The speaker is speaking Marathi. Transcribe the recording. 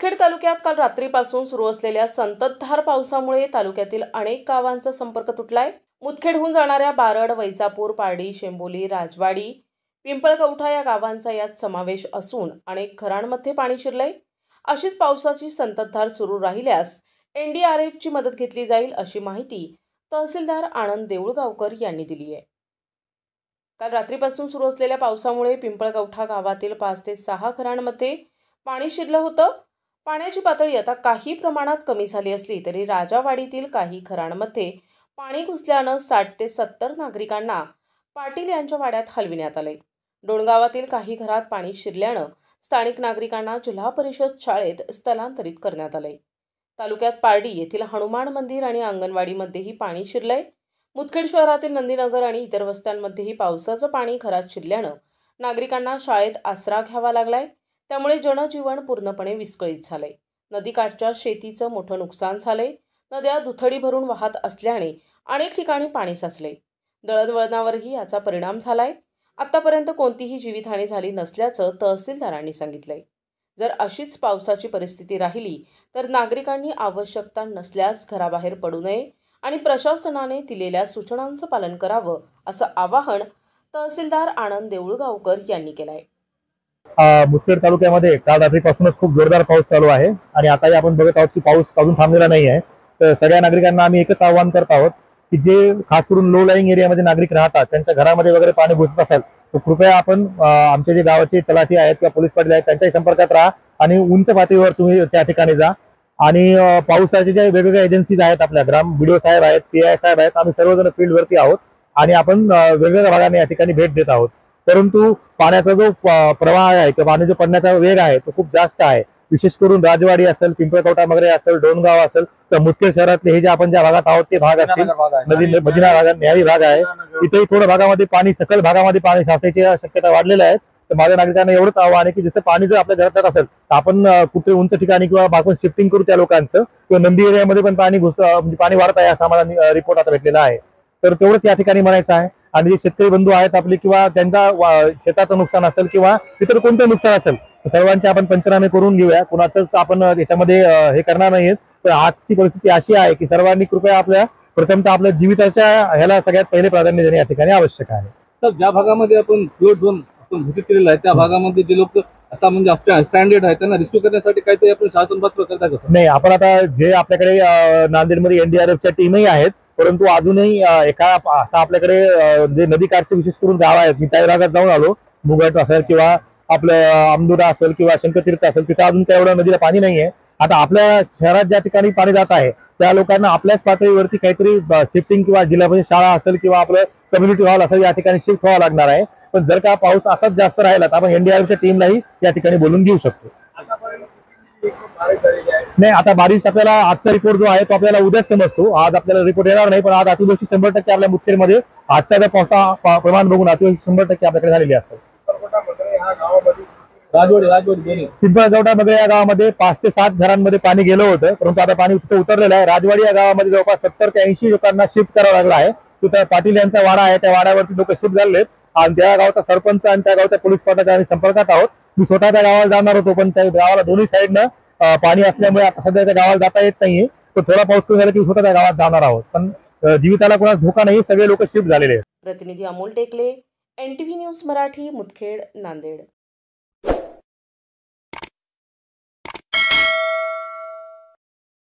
मुदखेड तालुक्यात काल रात्रीपासून सुरू असलेल्या संततधार पावसामुळे तालुक्यातील अनेक गावांचा संपर्क तुटलाय। मुदखेडहून जाणाऱ्या बारड, वैजापूर, पारडी, शेंबोली, राजवाडी, पिंपळकवठा या गावांचा यात समावेश असून अनेक घरांमध्ये पाणी शिरलंय। अशीच पावसाची संततधार सुरू राहिल्यास एनडीआरएफची मदत घेतली जाईल अशी माहिती तहसीलदार आनंद देऊळगावकर यांनी दिली आहे। काल रात्रीपासून सुरू असलेल्या पावसामुळे पिंपळकवठा गावातील 5 ते 6 घरांमध्ये पाणी शिरलं होतं। पाण्याची पातळी आता काही प्रमाणात कमी झाली असली तरी राजावाडीतील काही घरांमध्ये पाणी घुसल्यानं 60 ते 70 नागरिकांना पाटील यांच्या वाड्यात हलविण्यात आले। डोणगावातील काही घरात पाणी शिरल्यानं स्थानिक नागरिकांना जिल्हा परिषद शाळेत स्थलांतरित करण्यात आले। तालुक्यात पारडी येथील हनुमान मंदिर आणि अंगणवाडीमध्येही पाणी शिरलंय। मुदखेड शहरातील नंदीनगर आणि इतर वस्त्यांमध्येही पावसाचं पाणी घरात शिरल्यानं नागरिकांना शाळेत आसरा घ्यावा लागलाय। त्यामुळे जनजीवन पूर्णपणे विस्कळीत झालंय। नदीकाठच्या शेतीचं मोठं नुकसान झालंय। नद्या दुथडी भरून वाहत असल्याने अनेक ठिकाणी पाणी साचले। दळणवळणावरही याचा परिणाम झालाय। आतापर्यंत कोणतीही जीवितहानी झाली नसल्याचं तहसीलदारांनी सांगितलंय। जर अशीच पावसाची परिस्थिती राहिली तर नागरिकांनी आवश्यकता नसल्यास घराबाहेर पडू नये आणि प्रशासनाने दिलेल्या सूचनांचं पालन करावं असं आवाहन तहसीलदार आनंद देऊळगावकर यांनी केलंय। मुदखेड तालुक्यामध्ये काल रात्रीपासूनच खूप जोरदार पाऊस चालू आहे आणि आताही आपण बघत आहोत की पाऊस अजून थांबलेला नाही आहे। तर सगळ्या नागरिकांना आम्ही एकच आवाहन करत आहोत की जे खास करून लो लाईंग एरियामध्ये नागरिक राहतात त्यांच्या घरामध्ये वगैरे पाणी घुसत असेल तर कृपया आपण आमचे जे गावाचे तलाठी आहेत किंवा पोलीस पाटील आहेत त्यांच्याही संपर्कात राहा आणि उंच पातळीवर तुम्ही त्या ठिकाणी जा। आणि पावसाचे जे वेगवेगळ्या एजन्सीज आहेत, आपल्या ग्राम बीडीओ साहेब आहेत, पीआय साहेब आहेत, आम्ही सर्वजण फील्डवरती आहोत आणि आपण वेगवेगळ्या भागाने या ठिकाणी भेट देत आहोत। परंतु पाण्याचा जो प्रवाह आहे किंवा पाणी जो पडण्याचा वेग आहे तो खूप जास्त आहे। विशेष करून राजवाडी असेल, पिंपळकवठा वगैरे असेल, डोणगाव असेल तर मुदखेड शहरातले हे जे आपण ज्या भागात आहोत ते भाग असतील, नदी मदिना भाग न्यारी भाग आहे, इथेही थोड्या भागामध्ये पाणी, सकल भागामध्ये पाणी साचायची शक्यता वाढलेली आहे। तर माझ्या नागरिकांना एवढंच आव्हान आहे की जिथे पाणी जर आपल्या घरात असेल तर आपण कुठे उंच ठिकाणी किंवा आपण शिफ्टिंग करू त्या लोकांचं, किंवा नंदी एरियामध्ये पण पाणी म्हणजे पाणी वाढत आहे असा आम्हाला रिपोर्ट आता भेटलेला आहे। तर तेवढंच या ठिकाणी म्हणायचं आहे। आणि जे शेतकरी बंधू आहेत आपले किंवा त्यांचा शेताचं नुकसान असेल किंवा इतर कोणतं नुकसान असेल सर्वांचे आपण पंचनामे करून घेऊया। कुणाचंच आपण याच्यामध्ये हे करणार नाहीत। तर आजची परिस्थिती अशी आहे की सर्वांनी कृपया आपल्या प्रथमतः आपल्या जीविताच्या ह्याला सगळ्यात पहिले प्राधान्य देणे या ठिकाणी आवश्यक आहे। सर, ज्या भागामध्ये आपण फ्लोट झोन आपण घोषित केलेला आहे त्या भागामध्ये जे लोक आता म्हणजे स्टँडर्ड आहे त्यांना रिस्क्यू करण्यासाठी काहीतरी आपण शासन पात्र करता का? नाही, आपण आता जे आपल्याकडे नांदेडमध्ये एनडीआरएफच्या टीमही आहेत, परंतु अजूनही एका असं आपल्याकडे जे नदीकाठचे विशेष करून गाव आहेत, मी त्या भागात जाऊन आलो, मुगट असेल किंवा आपलं आमदुरा असेल किंवा शंकरतीर्थ असेल, तिथं अजून त्या एवढं नदीला पाणी नाहीये। आता आपल्या शहरात ज्या ठिकाणी पाणी जात आहे त्या लोकांना आपल्याच पातळीवरती काहीतरी शिफ्टिंग किंवा जिल्हा परिषद शाळा असेल किंवा आपलं कम्युनिटी हॉल असेल या ठिकाणी शिफ्ट व्हावं लागणार आहे। पण जर का पाऊस असाच जास्त राहिला तर आपण एनडीआरएफच्या टीमलाही या ठिकाणी बोलून घेऊ शकतो। नाही, आता बारिश आपल्याला आजचा रिपोर्ट जो आहे तो आपल्याला उद्याच समजतो। आज आपल्याला रिपोर्ट येणार नाही, पण आज अतिवृष्टी 100% आपल्या मुदखेडमध्ये आजचा जर पावसा प्रमाण बघून अतिवृष्टी 100% आपल्याकडे झालेली असेल। पिंपळकवठा वगैरे या गावामध्ये 5 ते 7 घरांमध्ये पाणी गेलं होतं, परंतु आता पाणी तिथे उतरलेलं आहे। राजवाडी या गावामध्ये जवळपास 70 ते 80 लोकांना शिफ्ट करावं लागलं आहे। तिथं पाटील यांचा वाडा आहे, त्या वाड्यावरती लोक शिफ्ट झालेले आहेत आणि त्या गावचा सरपंच आणि त्या गावच्या पोलीस पाटलाच्या आम्ही संपर्कात आहोत। मी स्वतः त्या गावाला जाणार होतो, पण त्या गावाला दोन्ही साईडनं पाणी असल्यामुळे आता सध्या त्या गावाला जाता येत नाहीये। तर थोडा पाऊस कमी झाला की स्वतः त्या गावात जाणार आहोत, पण जीविताला कोणाचा धोका नाही, सगळे लोक शिफ्ट झालेले आहेत। प्रतिनिधी अमोल टेकले, एनटीव्ही न्यूज मराठी, मुदखेड, नांदेड।